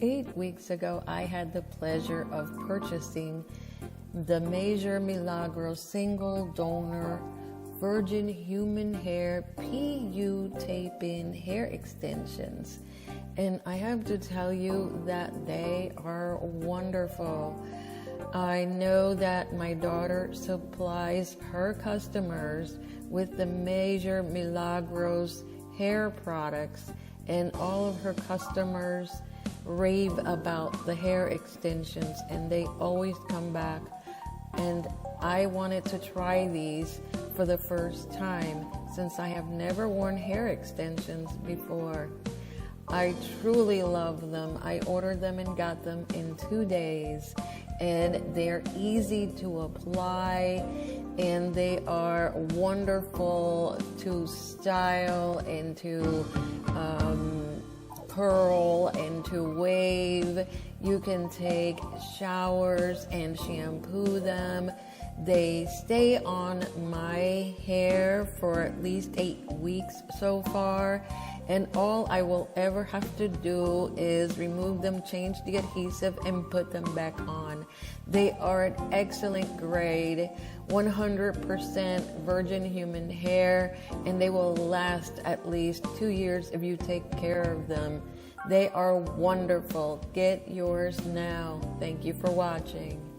8 weeks ago, I had the pleasure of purchasing the Mejor Milagros Single Donor Virgin Human Hair PU Tape-In Hair Extensions. And I have to tell you that they are wonderful. I know that my daughter supplies her customers with the Mejor Milagros hair products, and all of her customers rave about the hair extensions, and they always come back. And I wanted to try these for the first time since I have never worn hair extensions before. I truly love them. I ordered them and got them in 2 days, and they're easy to apply, and they are wonderful to style and to curl and to wave. You can take showers and shampoo them. They stay on my hair for at least 8 weeks so far, and all I will ever have to do is remove them, change the adhesive, and put them back on. They are an excellent grade, 100% virgin human hair, and they will last at least 2 years if you take care of them. They are wonderful. Get yours now. Thank you for watching.